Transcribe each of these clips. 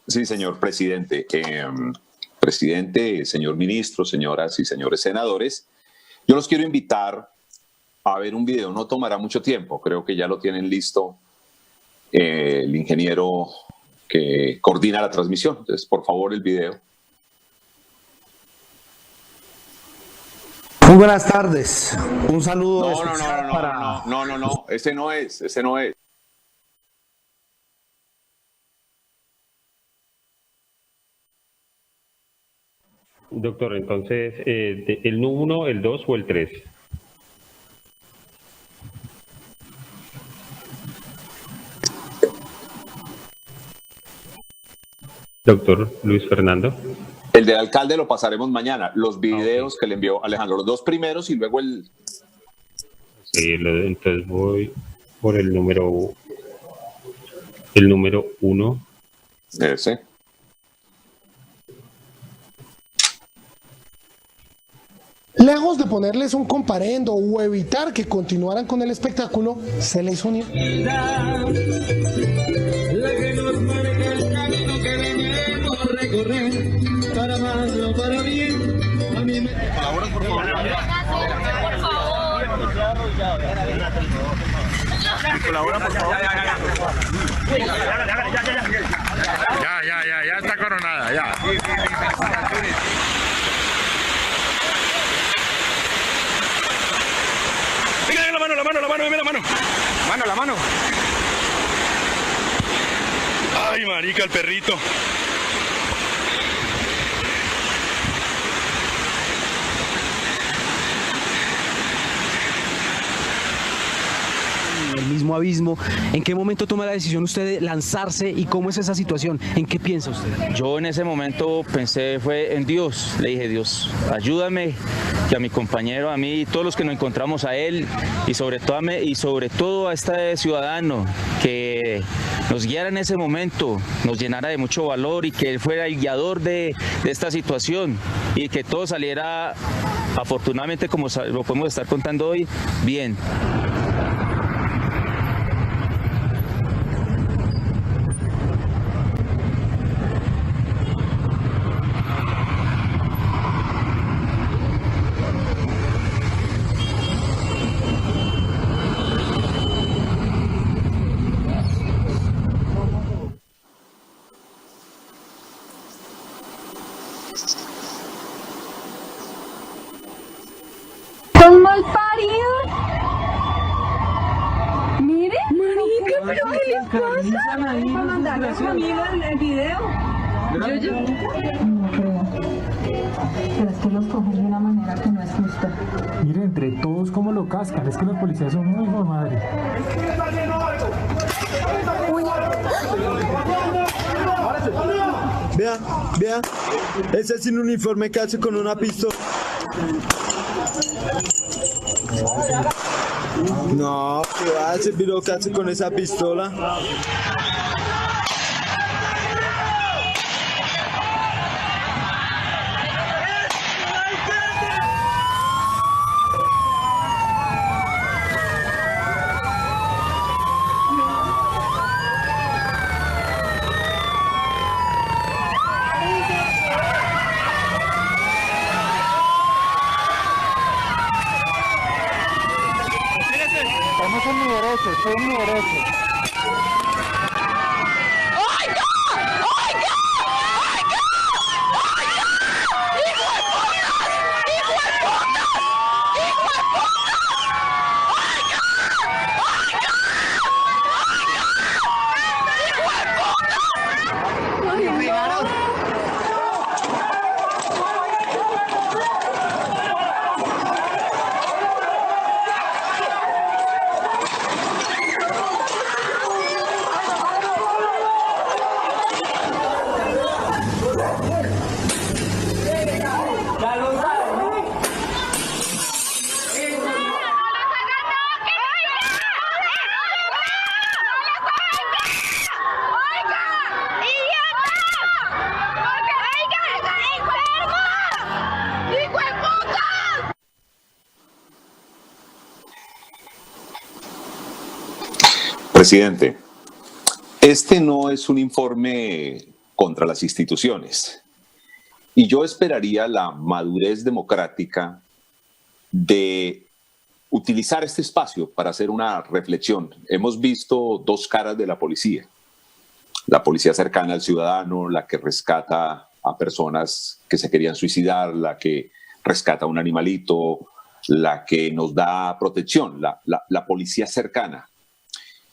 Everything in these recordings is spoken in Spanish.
Sí, señor presidente. Presidente, señor ministro, señoras y señores senadores, yo los quiero invitar a ver un video. No tomará mucho tiempo, creo que ya lo tienen listo el ingeniero que coordina la transmisión. Entonces, por favor, el video. Muy buenas tardes. Un saludo especial No, ese no es. Doctor, entonces, ¿el 1, el 2 o el 3? Doctor Luis Fernando. El del alcalde lo pasaremos mañana. Los videos que le envió Alejandro, los dos primeros y luego el... Sí, entonces voy por el número 1. Ese. Lejos de ponerles un comparendo o evitar que continuaran con el espectáculo, se les unió. La que nos marca el camino que debemos recorrer, para más o para bien. A mí me... ¿Colaboras, por favor? ¿Colabora, por favor? Ya está coronada, ya. La mano. Ay, marica, el perrito. El mismo abismo. ¿En qué momento toma la decisión usted de lanzarse y cómo es esa situación? ¿En qué piensa usted? Yo en ese momento pensé fue en Dios. Le dije, Dios, ayúdame, que a mi compañero, a mí, todos los que nos encontramos a él y sobre todo a este ciudadano que nos guiara en ese momento, nos llenara de mucho valor y que él fuera el guiador de esta situación y que todo saliera afortunadamente como lo podemos estar contando hoy, bien. ¡Son mal paridos! ¡Mire! ¡Marica, pero qué les pasa! ¿Para mandarle a su amiga el video? Yo. No creo. Pero es que los cogen de una manera que no es justa. Mire, entre todos cómo lo cascan. Es que los policías son muy hijo de madre. Vea. Ese sin uniforme que hace con una pistola. No, ¿qué va a hacer, Viro, que hace con esa pistola? Estoy en mi derecho. Presidente, este no es un informe contra las instituciones. Y yo esperaría la madurez democrática de utilizar este espacio para hacer una reflexión. Hemos visto dos caras de la policía. La policía cercana al ciudadano, la que rescata a personas que se querían suicidar, la que rescata a un animalito, la que nos da protección, la policía cercana.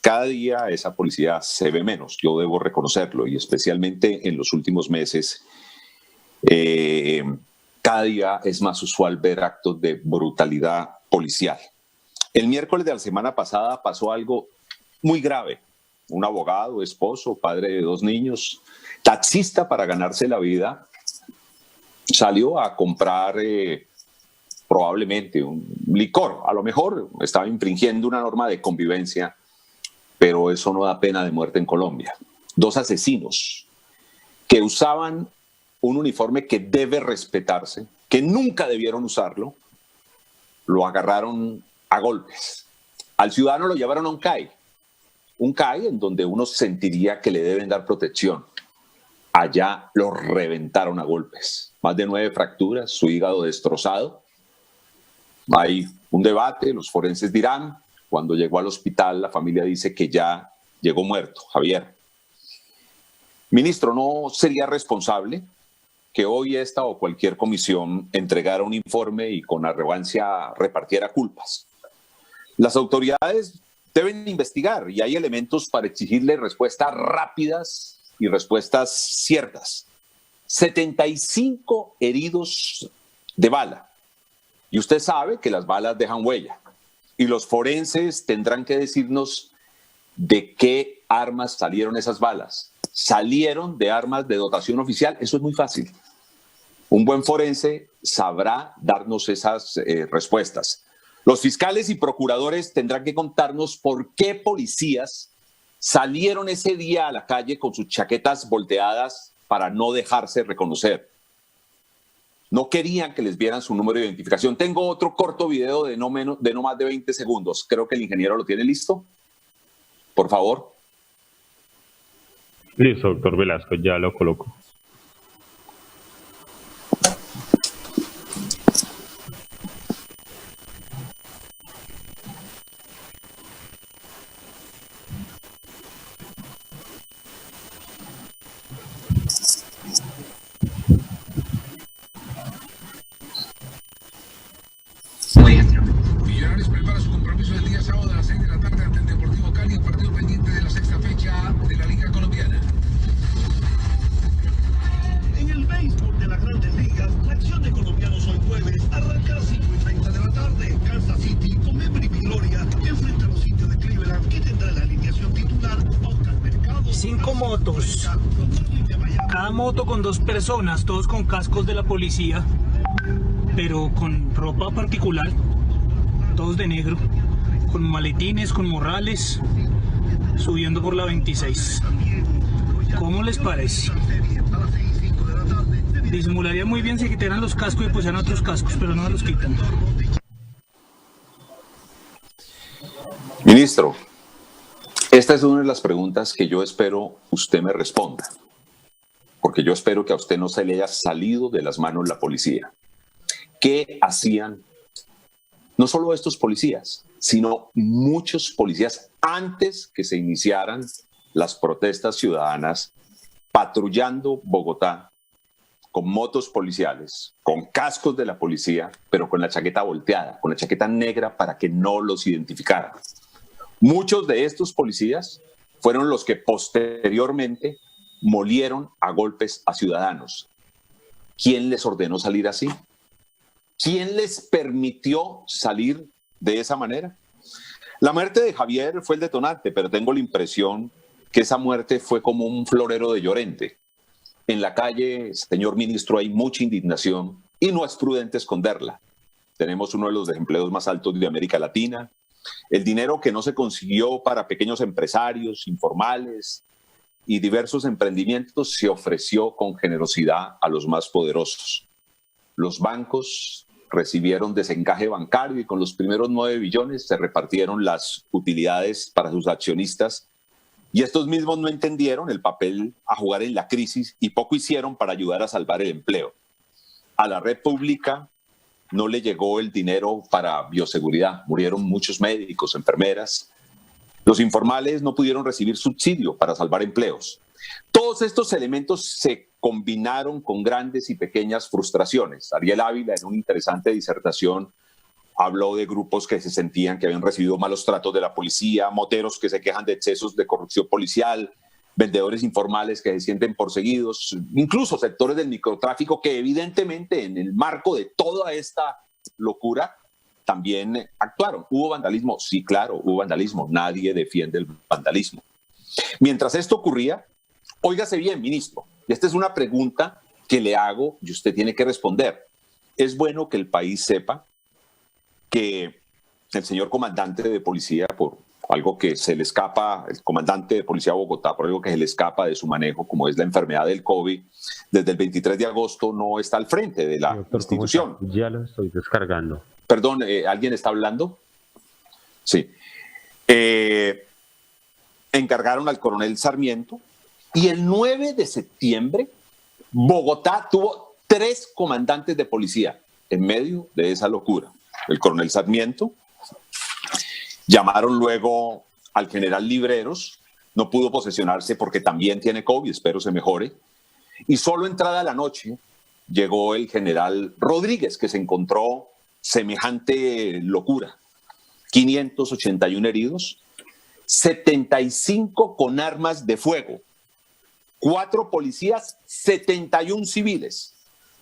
Cada día esa policía se ve menos, yo debo reconocerlo, y especialmente en los últimos meses, cada día es más usual ver actos de brutalidad policial. El miércoles de la semana pasada pasó algo muy grave. Un abogado, esposo, padre de 2 niños, taxista para ganarse la vida, salió a comprar probablemente un licor. A lo mejor estaba infringiendo una norma de convivencia, pero eso no da pena de muerte en Colombia. 2 asesinos que usaban un uniforme que debe respetarse, que nunca debieron usarlo, lo agarraron a golpes. Al ciudadano lo llevaron a un CAI en donde uno sentiría que le deben dar protección. Allá lo reventaron a golpes. Más de 9 fracturas, su hígado destrozado. Hay un debate, los forenses dirán. Cuando llegó al hospital, la familia dice que ya llegó muerto, Javier. Ministro, ¿no sería responsable que hoy esta o cualquier comisión entregara un informe y con arrogancia repartiera culpas? Las autoridades deben investigar y hay elementos para exigirle respuestas rápidas y respuestas ciertas. 75 heridos de bala. Y usted sabe que las balas dejan huella. Y los forenses tendrán que decirnos de qué armas salieron esas balas. ¿Salieron de armas de dotación oficial? Eso es muy fácil. Un buen forense sabrá darnos esas respuestas. Los fiscales y procuradores tendrán que contarnos por qué policías salieron ese día a la calle con sus chaquetas volteadas para no dejarse reconocer. No querían que les vieran su número de identificación. Tengo otro corto video de no más de 20 segundos. Creo que el ingeniero lo tiene listo. Por favor. Listo, doctor Velasco, ya lo coloco. Millonarios prepara su compromiso del día sábado a las 6 de la tarde ante el Deportivo Cali, un partido pendiente de la 6ª fecha de la Liga Colombiana. En el béisbol de las Grandes Ligas, la acción de colombianos hoy jueves arranca a las 5:30 de la tarde. Kansas City con Membry Gloria enfrenta a los indios de Cleveland, que tendrá la alineación titular Oscar Mercado. 5 motos, cada moto con 2 personas, todos con cascos de la policía, pero con ropa particular, todos de negro, con maletines, con morrales, subiendo por la 26. ¿Cómo les parece? Disimularía muy bien si quitaran los cascos y pusieran otros cascos, pero no los quitan. Ministro, esta es una de las preguntas que yo espero usted me responda, porque yo espero que a usted no se le haya salido de las manos la policía. ¿Qué hacían no solo estos policías, sino muchos policías antes que se iniciaran las protestas ciudadanas, patrullando Bogotá con motos policiales, con cascos de la policía, pero con la chaqueta volteada, con la chaqueta negra para que no los identificaran? Muchos de estos policías fueron los que posteriormente molieron a golpes a ciudadanos. ¿Quién les ordenó salir así? ¿Quién les permitió salir de esa manera? La muerte de Javier fue el detonante, pero tengo la impresión que esa muerte fue como un florero de Llorente. En la calle, señor ministro, hay mucha indignación y no es prudente esconderla. Tenemos uno de los desempleos más altos de América Latina. El dinero que no se consiguió para pequeños empresarios, informales y diversos emprendimientos se ofreció con generosidad a los más poderosos. Los bancos recibieron desencaje bancario y con los primeros 9 billones se repartieron las utilidades para sus accionistas Y estos mismos no entendieron el papel a jugar en la crisis y poco hicieron para ayudar a salvar el empleo. A la red pública no le llegó el dinero para bioseguridad. Murieron muchos médicos, enfermeras. Los informales no pudieron recibir subsidio para salvar empleos. Todos estos elementos se combinaron con grandes y pequeñas frustraciones. Ariel Ávila, en una interesante disertación, habló de grupos que se sentían que habían recibido malos tratos de la policía, moteros que se quejan de excesos de corrupción policial, vendedores informales que se sienten perseguidos, incluso sectores del microtráfico que evidentemente en el marco de toda esta locura también actuaron. ¿Hubo vandalismo? Sí, claro, hubo vandalismo. Nadie defiende el vandalismo. Mientras esto ocurría, óigase bien, ministro, y esta es una pregunta que le hago y usted tiene que responder. Es bueno que el país sepa que el señor comandante de policía, por algo que se le escapa, el comandante de policía de Bogotá, por algo que se le escapa de su manejo, como es la enfermedad del COVID, desde el 23 de agosto no está al frente de la institución. Ya lo estoy descargando. Perdón, ¿alguien está hablando? Sí. Encargaron al coronel Sarmiento y el 9 de septiembre Bogotá tuvo 3 comandantes de policía en medio de esa locura. El coronel Sarmiento, llamaron luego al general Libreros, no pudo posesionarse porque también tiene COVID, espero se mejore, y solo entrada la noche llegó el general Rodríguez, que se encontró semejante locura. 581 heridos, 75 con armas de fuego, 4 policías, 71 civiles,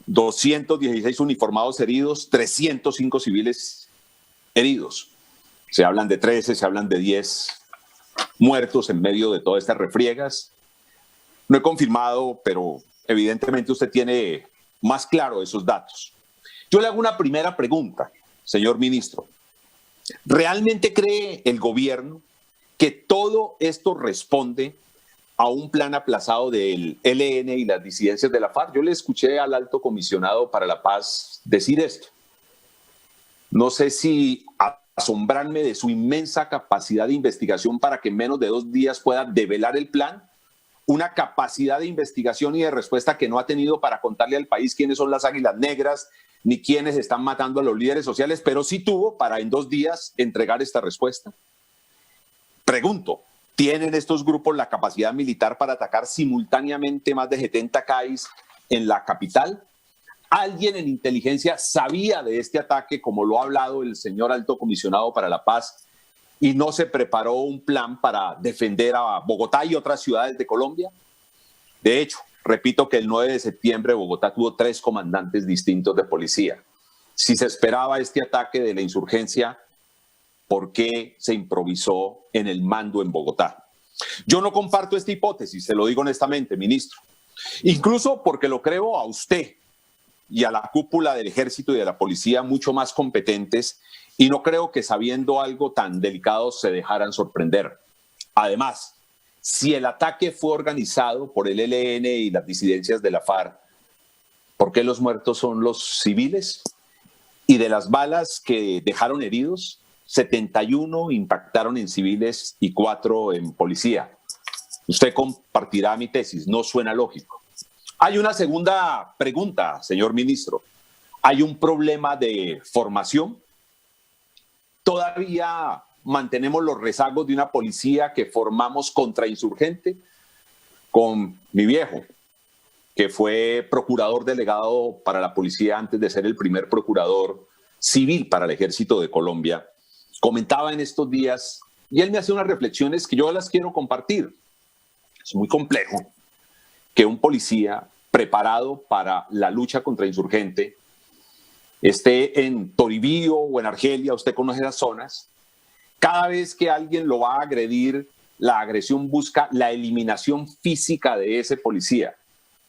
216 uniformados heridos, 305 civiles heridos. Se hablan de 13, se hablan de 10 muertos en medio de todas estas refriegas. No he confirmado, pero evidentemente usted tiene más claro esos datos. Yo le hago una primera pregunta, señor ministro. ¿Realmente cree el gobierno que todo esto responde a un plan aplazado del ELN y las disidencias de la FARC? Yo le escuché al alto comisionado para la paz decir esto. No sé si asombrarme de su inmensa capacidad de investigación para que en menos de 2 días pueda develar el plan, una capacidad de investigación y de respuesta que no ha tenido para contarle al país quiénes son las águilas negras, ni quiénes están matando a los líderes sociales, pero sí tuvo para en 2 días entregar esta respuesta. Pregunto, ¿tienen estos grupos la capacidad militar para atacar simultáneamente más de 70 CAIs en la capital? ¿Alguien en inteligencia sabía de este ataque, como lo ha hablado el señor alto comisionado para la paz, y no se preparó un plan para defender a Bogotá y otras ciudades de Colombia? De hecho, repito que el 9 de septiembre Bogotá tuvo 3 comandantes distintos de policía. Si se esperaba este ataque de la insurgencia, ¿por qué se improvisó en el mando en Bogotá? Yo no comparto esta hipótesis, se lo digo honestamente, ministro. Incluso porque lo creo a usted y a la cúpula del ejército y de la policía mucho más competentes, y no creo que sabiendo algo tan delicado se dejaran sorprender. Además, si el ataque fue organizado por el ELN y las disidencias de la FARC, ¿por qué los muertos son los civiles? Y de las balas que dejaron heridos, 71 impactaron en civiles y 4 en policía. Usted compartirá mi tesis, no suena lógico. Hay una segunda pregunta, señor ministro. ¿Hay un problema de formación? ¿Todavía mantenemos los rezagos de una policía que formamos contrainsurgente? Con mi viejo, que fue procurador delegado para la policía antes de ser el primer procurador civil para el ejército de Colombia, comentaba en estos días, y él me hace unas reflexiones que yo las quiero compartir. Es muy complejo que un policía preparado para la lucha contra insurgente esté en Toribío o en Argelia, usted conoce esas zonas, cada vez que alguien lo va a agredir, la agresión busca la eliminación física de ese policía.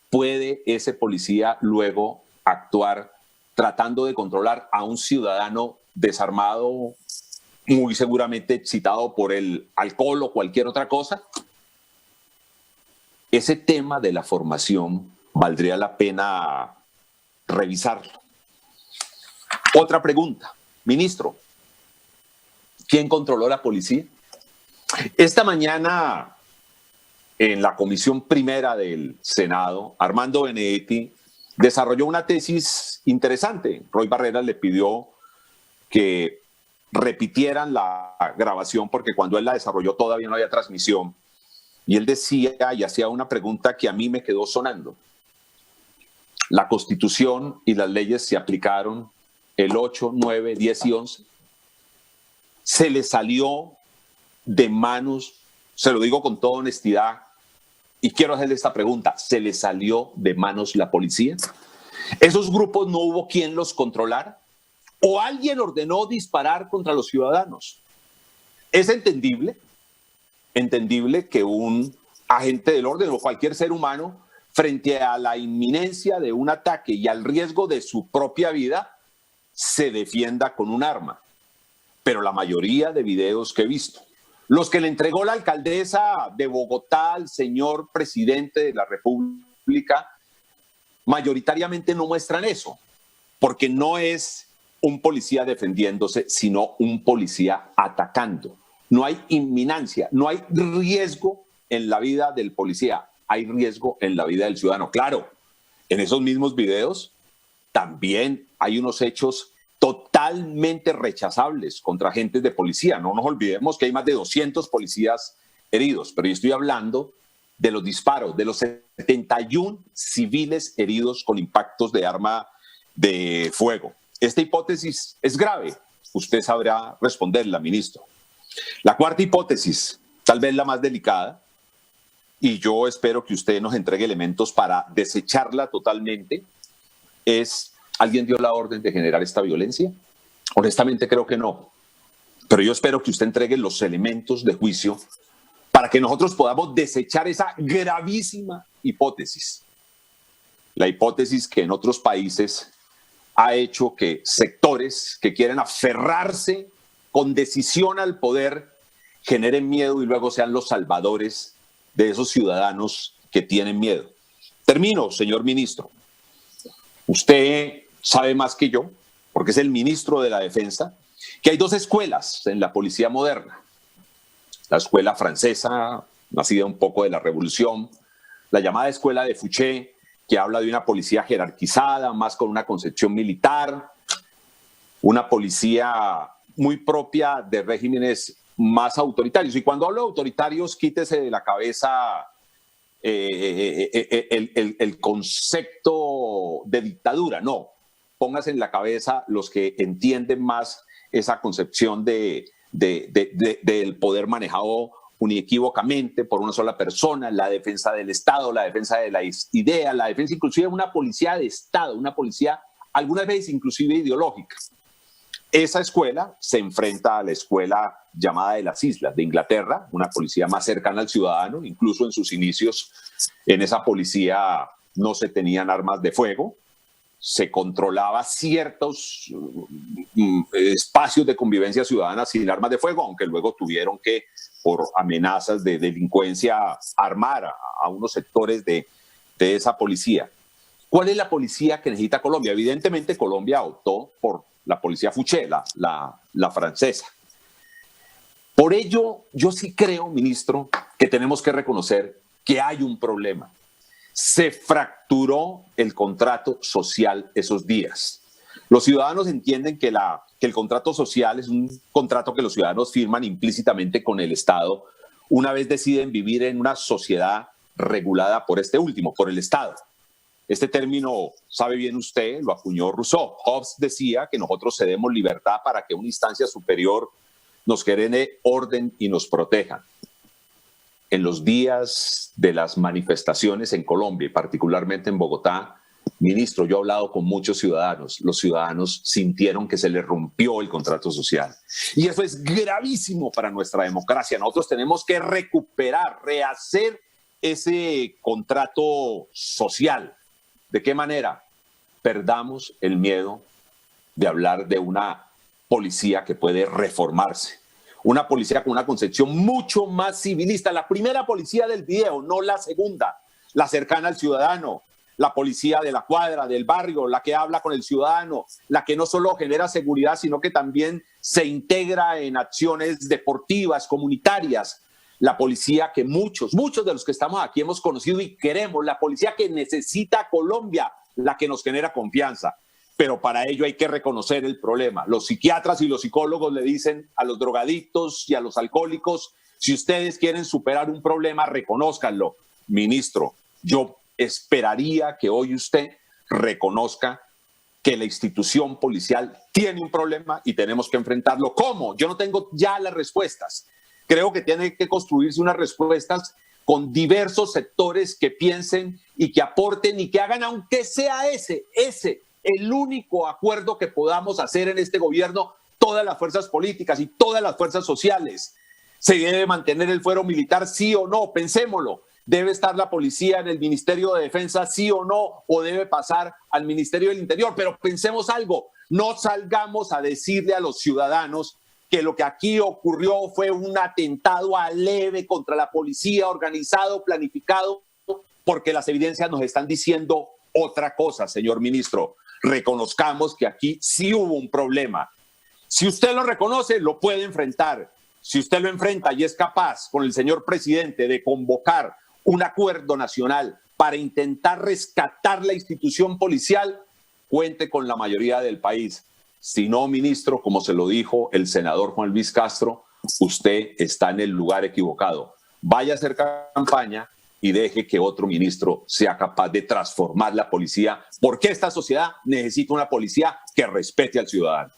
¿Puede ese policía luego actuar tratando de controlar a un ciudadano desarmado, muy seguramente excitado por el alcohol o cualquier otra cosa? Ese tema de la formación valdría la pena revisarlo. Otra pregunta, ministro, ¿quién controló la policía? Esta mañana en la Comisión Primera del Senado, Armando Benedetti desarrolló una tesis interesante. Roy Barreras le pidió que repitieran la grabación porque cuando él la desarrolló todavía no había transmisión. Y él decía y hacía una pregunta que a mí me quedó sonando. La Constitución y las leyes se aplicaron el 8, 9, 10 y 11. Se le salió de manos, se lo digo con toda honestidad, y quiero hacerle esta pregunta, ¿se le salió de manos la policía? ¿Esos grupos no hubo quien los controlara? ¿O alguien ordenó disparar contra los ciudadanos? Es entendible que un agente del orden o cualquier ser humano, frente a la inminencia de un ataque y al riesgo de su propia vida, se defienda con un arma. Pero la mayoría de videos que he visto, los que le entregó la alcaldesa de Bogotá al señor presidente de la República, mayoritariamente no muestran eso, porque no es un policía defendiéndose, sino un policía atacando. No hay inminancia, no hay riesgo en la vida del policía, hay riesgo en la vida del ciudadano. Claro, en esos mismos videos también hay unos hechos totalmente rechazables contra agentes de policía. No nos olvidemos que hay más de 200 policías heridos, pero yo estoy hablando de los disparos, de los 71 civiles heridos con impactos de arma de fuego. Esta hipótesis es grave. Usted sabrá responderla, ministro. La cuarta hipótesis, tal vez la más delicada, y yo espero que usted nos entregue elementos para desecharla totalmente, es: ¿alguien dio la orden de generar esta violencia? Honestamente creo que no. Pero yo espero que usted entregue los elementos de juicio para que nosotros podamos desechar esa gravísima hipótesis. La hipótesis que en otros países ha hecho que sectores que quieren aferrarse con decisión al poder generen miedo y luego sean los salvadores de esos ciudadanos que tienen miedo. Termino, señor ministro. Usted sabe más que yo, porque es el ministro de la Defensa, que hay dos escuelas en la policía moderna. La escuela francesa, nacida un poco de la Revolución, la llamada escuela de Fouché, que habla de una policía jerarquizada, más con una concepción militar, una policía muy propia de regímenes más autoritarios. Y cuando hablo de autoritarios, quítese de la cabeza el concepto de dictadura, no. Póngase en la cabeza los que entienden más esa concepción del poder manejado unequívocamente por una sola persona, la defensa del Estado, la defensa de las ideas, la defensa inclusive de una policía de Estado, una policía algunas veces inclusive ideológica. Esa escuela se enfrenta a la escuela llamada de las Islas de Inglaterra, una policía más cercana al ciudadano. Incluso en sus inicios en esa policía no se tenían armas de fuego, se controlaba ciertos espacios de convivencia ciudadana sin armas de fuego, aunque luego tuvieron que, por amenazas de delincuencia, armar a unos sectores de esa policía. ¿Cuál es la policía que necesita Colombia? Evidentemente Colombia optó por la policía Fouché, la francesa. Por ello, yo sí creo, ministro, que tenemos que reconocer que hay un problema. Se fracturó el contrato social esos días. Los ciudadanos entienden que el contrato social es un contrato que los ciudadanos firman implícitamente con el Estado una vez deciden vivir en una sociedad regulada por este último, por el Estado. Este término, sabe bien usted, lo acuñó Rousseau. Hobbes decía que nosotros cedemos libertad para que una instancia superior nos genere orden y nos proteja. En los días de las manifestaciones en Colombia y particularmente en Bogotá, ministro, yo he hablado con muchos ciudadanos. Los ciudadanos sintieron que se les rompió el contrato social. Y eso es gravísimo para nuestra democracia. Nosotros tenemos que recuperar, rehacer ese contrato social. ¿De qué manera? Perdamos el miedo de hablar de una policía que puede reformarse. Una policía con una concepción mucho más civilista. La primera policía del video, no la segunda. La cercana al ciudadano. La policía de la cuadra, del barrio, la que habla con el ciudadano. La que no solo genera seguridad, sino que también se integra en acciones deportivas, comunitarias. la policía que muchos de los que estamos aquí hemos conocido y queremos, la policía que necesita Colombia, la que nos genera confianza. Pero para ello hay que reconocer el problema. Los psiquiatras y los psicólogos le dicen a los drogadictos y a los alcohólicos, si ustedes quieren superar un problema, reconózcanlo. Ministro, yo esperaría que hoy usted reconozca que la institución policial tiene un problema y tenemos que enfrentarlo. ¿Cómo? Yo no tengo ya las respuestas. Creo que tiene que construirse unas respuestas con diversos sectores que piensen y que aporten y que hagan, aunque sea ese el único acuerdo que podamos hacer en este gobierno, todas las fuerzas políticas y todas las fuerzas sociales. ¿Se debe mantener el fuero militar, sí o no? Pensémoslo. ¿Debe estar la policía en el Ministerio de Defensa, sí o no? ¿O debe pasar al Ministerio del Interior? Pero pensemos algo, no salgamos a decirle a los ciudadanos que lo que aquí ocurrió fue un atentado leve contra la policía, organizado, planificado, porque las evidencias nos están diciendo otra cosa, señor ministro. Reconozcamos que aquí sí hubo un problema. Si usted lo reconoce, lo puede enfrentar. Si usted lo enfrenta y es capaz con el señor presidente de convocar un acuerdo nacional para intentar rescatar la institución policial, cuente con la mayoría del país. Si no, ministro, como se lo dijo el senador Juan Luis Castro, usted está en el lugar equivocado. Vaya a hacer campaña y deje que otro ministro sea capaz de transformar la policía, porque esta sociedad necesita una policía que respete al ciudadano.